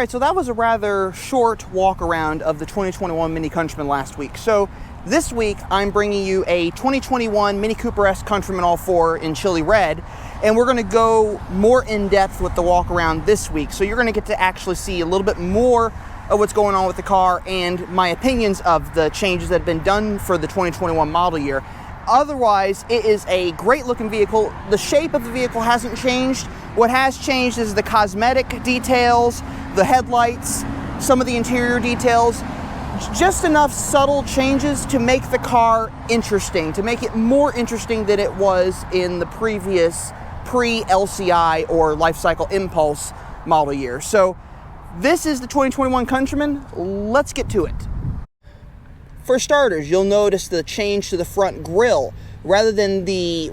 Alright, so that was a rather short walk around of the 2021 Mini Countryman last week. So this week I'm bringing you a 2021 Mini Cooper S Countryman All 4 in chili red, and we're going to go more in depth with the walk around this week. So you're going to get to actually see a little bit more of what's going on with the car and my opinions of the changes that have been done for the 2021 model year. Otherwise, it is a great looking vehicle. The shape of the vehicle hasn't changed. What has changed is the cosmetic details, the headlights, some of the interior details, just enough subtle changes to make the car interesting, to make it more interesting than it was in the previous pre-LCI or Lifecycle Impulse model year. So this is the 2021 Countryman. Let's get to it. For starters, you'll notice the change to the front grille. Rather than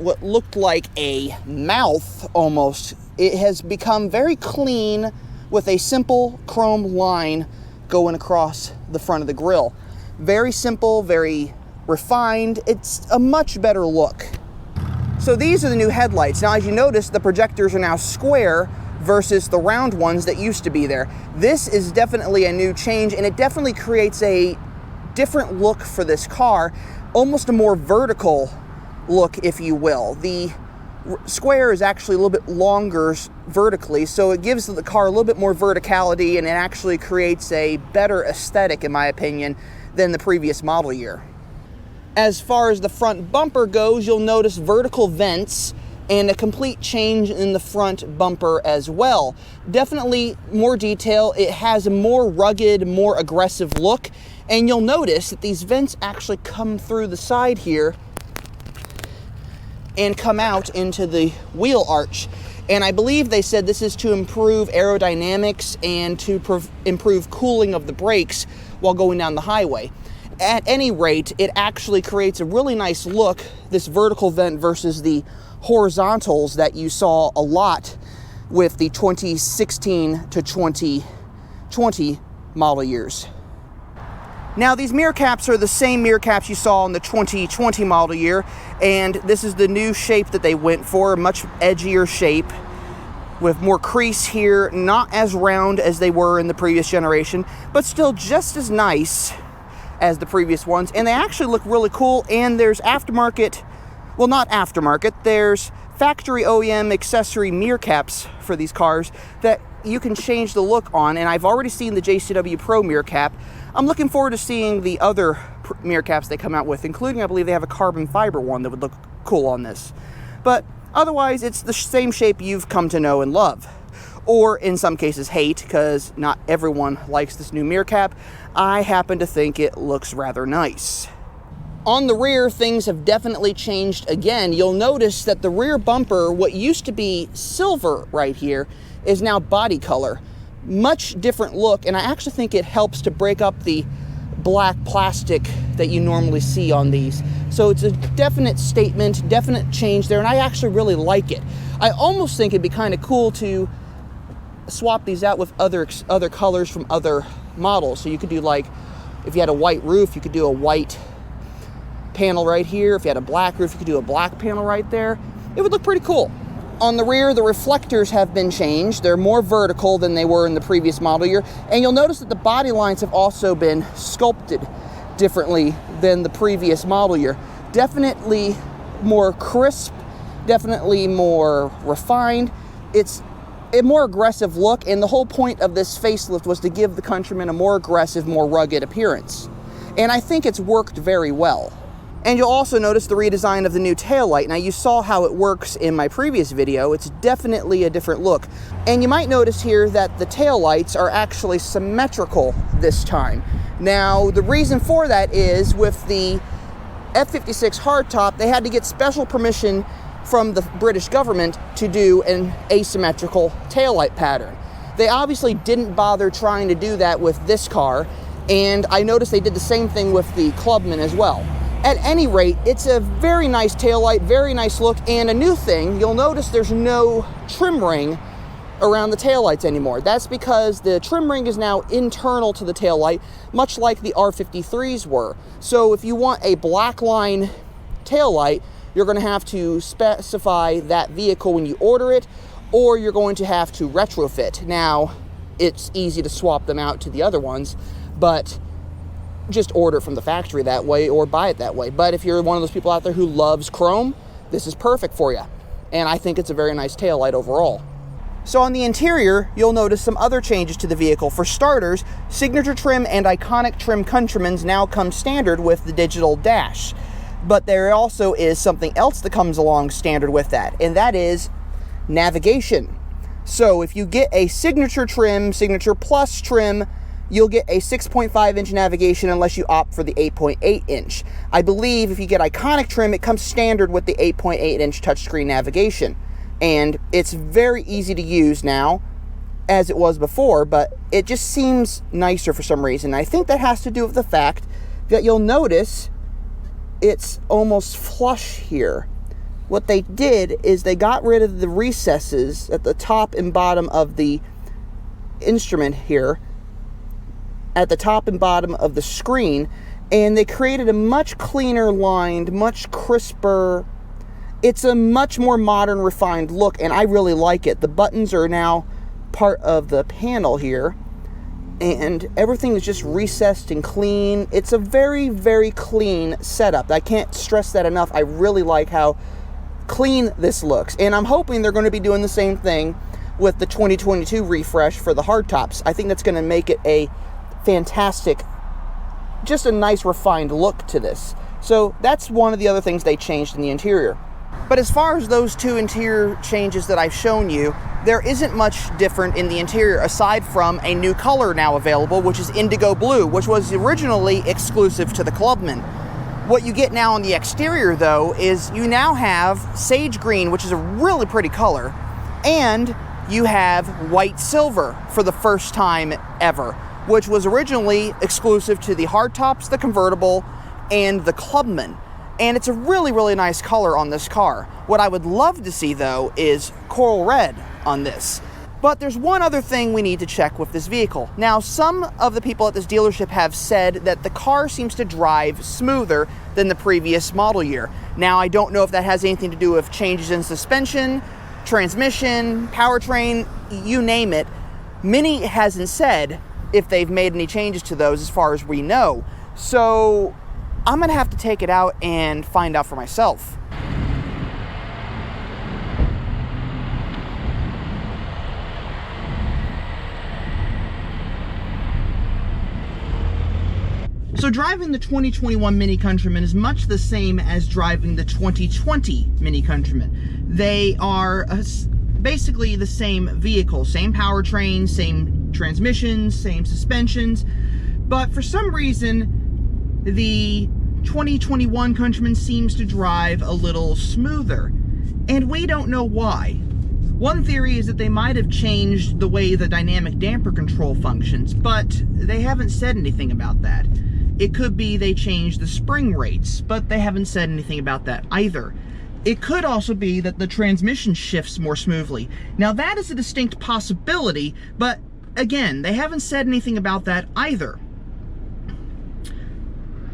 what looked like a mouth almost, it has become very clean with a simple chrome line going across the front of the grille. Very simple, very refined. It's a much better look. So these are the new headlights. Now, as you notice, the projectors are now square versus the round ones that used to be there. This is definitely a new change, and it definitely creates a different look for this car, almost a more vertical look, if you will. The square is actually a little bit longer vertically, so it gives the car a little bit more verticality, and it actually creates a better aesthetic, in my opinion, than the previous model year. As far as the front bumper goes, you'll notice vertical vents and a complete change in the front bumper as well. Definitely more detail. It has a more rugged, more aggressive look, and you'll notice that these vents actually come through the side here and come out into the wheel arch. And I believe they said this is to improve aerodynamics and to improve cooling of the brakes while going down the highway. At any rate, it actually creates a really nice look, this vertical vent versus the horizontals that you saw a lot with the 2016 to 2020 model years. Now, these mirror caps are the same mirror caps you saw in the 2020 model year, and this is the new shape that they went for, a much edgier shape with more crease here, not as round as they were in the previous generation, but still just as nice as the previous ones. And they actually look really cool, and there's aftermarket, well, not aftermarket, there's factory OEM accessory mirror caps for these cars that you can change the look on, and I've already seen the JCW Pro mirror cap. I'm looking forward to seeing the other mirror caps they come out with, including, I believe they have a carbon fiber one that would look cool on this. But otherwise, it's the same shape you've come to know and love. Or in some cases hate, because not everyone likes this new mirror cap. I happen to think it looks rather nice. On the rear, things have definitely changed again. You'll notice that the rear bumper, what used to be silver right here, is now body color. Much different look, and I actually think it helps to break up the black plastic that you normally see on these. So it's a definite statement, definite change there, and I actually really like it. I almost think it'd be kind of cool to swap these out with other colors from other models. So you could do, like, if you had a white roof, you could do a white panel right here. If you had a black roof, you could do a black panel right there. It would look pretty cool. On the rear, the reflectors have been changed. They're more vertical than they were in the previous model year. And you'll notice that the body lines have also been sculpted differently than the previous model year. Definitely more crisp, definitely more refined. It's a more aggressive look, and the whole point of this facelift was to give the Countryman a more aggressive, more rugged appearance. And I think it's worked very well. And you'll also notice the redesign of the new taillight. Now, you saw how it works in my previous video. It's definitely a different look. And you might notice here that the taillights are actually symmetrical this time. Now, the reason for that is with the F56 hardtop, they had to get special permission from the British government to do an asymmetrical taillight pattern. They obviously didn't bother trying to do that with this car, and I noticed they did the same thing with the Clubman as well. At any rate, it's a very nice taillight, very nice look, and a new thing, you'll notice there's no trim ring around the taillights anymore. That's because the trim ring is now internal to the taillight, much like the R53s were. So if you want a black line taillight, you're going to have to specify that vehicle when you order it, or you're going to have to retrofit. Now, it's easy to swap them out to the other ones, but just order from the factory that way or buy it that way. But if you're one of those people out there who loves chrome, this is perfect for you. And I think it's a very nice taillight overall. So on the interior, you'll notice some other changes to the vehicle. For starters, Signature Trim and Iconic Trim Countrymans now come standard with the digital dash. But there also is something else that comes along standard with that, and that is navigation. So if you get a Signature Trim, Signature Plus trim, you'll get a 6.5-inch navigation unless you opt for the 8.8-inch. I believe if you get Iconic Trim, it comes standard with the 8.8-inch touchscreen navigation. And it's very easy to use now, as it was before, but it just seems nicer for some reason. I think that has to do with the fact that you'll notice it's almost flush here. What they did is they got rid of the recesses at the top and bottom of the instrument here, at the top and bottom of the screen, and they created a much cleaner lined, much crisper, it's a much more modern, refined look, and I really like it. The buttons are now part of the panel here, and everything is just recessed and clean. It's a very, very clean setup. I can't stress that enough. I really like how clean this looks, and I'm hoping they're going to be doing the same thing with the 2022 refresh for the hardtops. I think that's going to make it a fantastic, just a nice refined look to this. So that's one of the other things they changed in the interior. But as far as those two interior changes that I've shown you, there isn't much different in the interior aside from a new color now available, which is indigo blue, which was originally exclusive to the Clubman. What you get now on the exterior, though, is you now have sage green, which is a really pretty color, and you have white silver for the first time ever, which was originally exclusive to the hardtops, the convertible, and the Clubman. And it's a really, really nice color on this car. What I would love to see, though, is coral red on this. But there's one other thing we need to check with this vehicle. Now, some of the people at this dealership have said that the car seems to drive smoother than the previous model year. Now, I don't know if that has anything to do with changes in suspension, transmission, powertrain, you name it. Mini hasn't said if they've made any changes to those as far as we know. So I'm gonna have to take it out and find out for myself. So driving the 2021 Mini Countryman is much the same as driving the 2020 Mini Countryman. They are basically the same vehicle, same powertrain, same transmissions, same suspensions, but for some reason, the 2021 Countryman seems to drive a little smoother, and we don't know why. One theory is that they might have changed the way the dynamic damper control functions, but they haven't said anything about that. It could be they changed the spring rates, but they haven't said anything about that either. It could also be that the transmission shifts more smoothly. Now that is a distinct possibility, but again, they haven't said anything about that either.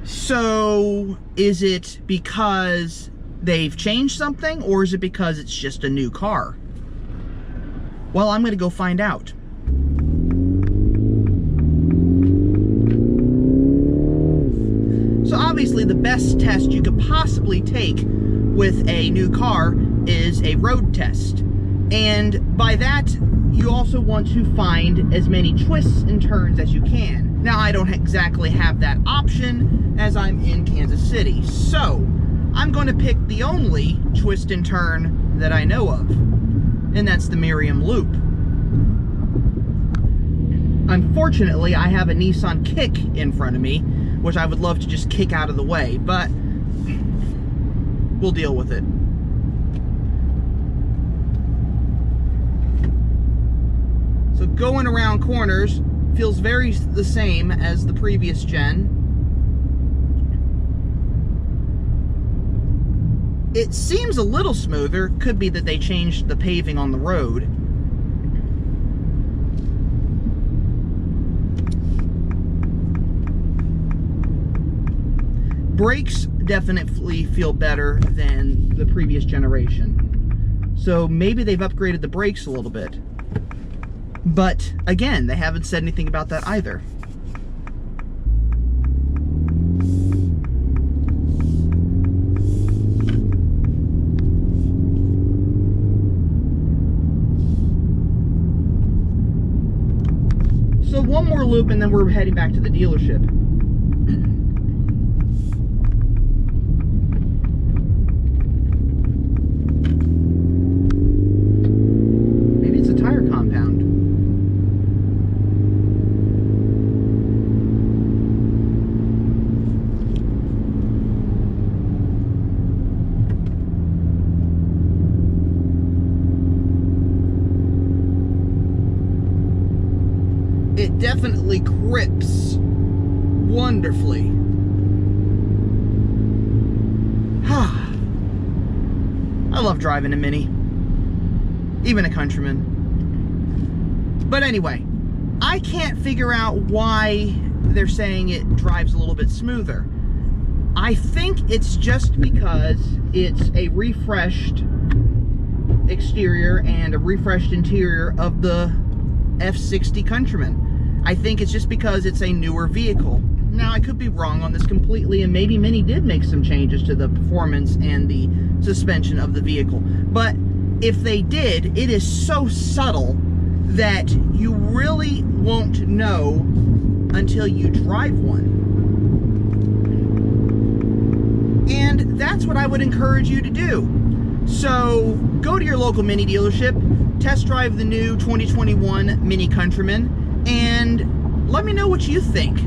So, is it because they've changed something, or is it because it's just a new car? Well, I'm gonna go find out. So obviously the best test you could possibly take with a new car is a road test. And by that, you also want to find as many twists and turns as you can. Now, I don't exactly have that option as I'm in Kansas City, so I'm going to pick the only twist and turn that I know of, and that's the Miriam Loop. Unfortunately, I have a Nissan Kick in front of me, which I would love to just kick out of the way, but we'll deal with it. So going around corners feels very the same as the previous gen. It seems a little smoother. Could be that they changed the paving on the road. Brakes definitely feel better than the previous generation. So maybe they've upgraded the brakes a little bit. But again, they haven't said anything about that either. So one more loop and then we're heading back to the dealership. Maybe it's a tire compound. It definitely grips wonderfully. I love driving a Mini, even a Countryman. But anyway, I can't figure out why they're saying it drives a little bit smoother. I think it's just because it's a refreshed exterior and a refreshed interior of the F60 Countryman. I think it's just because it's a newer vehicle. Now, I could be wrong on this completely, and maybe Mini did make some changes to the performance and the suspension of the vehicle. But if they did, it is so subtle that you really won't know until you drive one. And that's what I would encourage you to do. So go to your local Mini dealership, test drive the new 2021 Mini Countryman, and let me know what you think.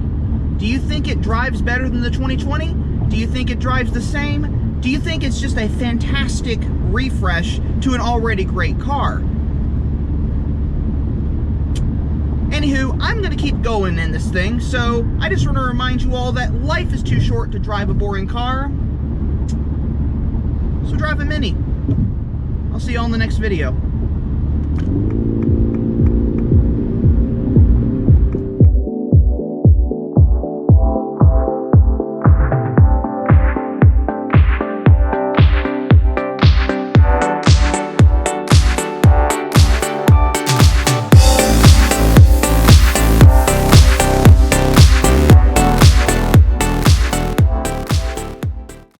Do you think it drives better than the 2020? Do you think it drives the same? Do you think it's just a fantastic refresh to an already great car? Anywho, I'm going to keep going in this thing, so I just want to remind you all that life is too short to drive a boring car. So drive a Mini. I'll see you all in the next video.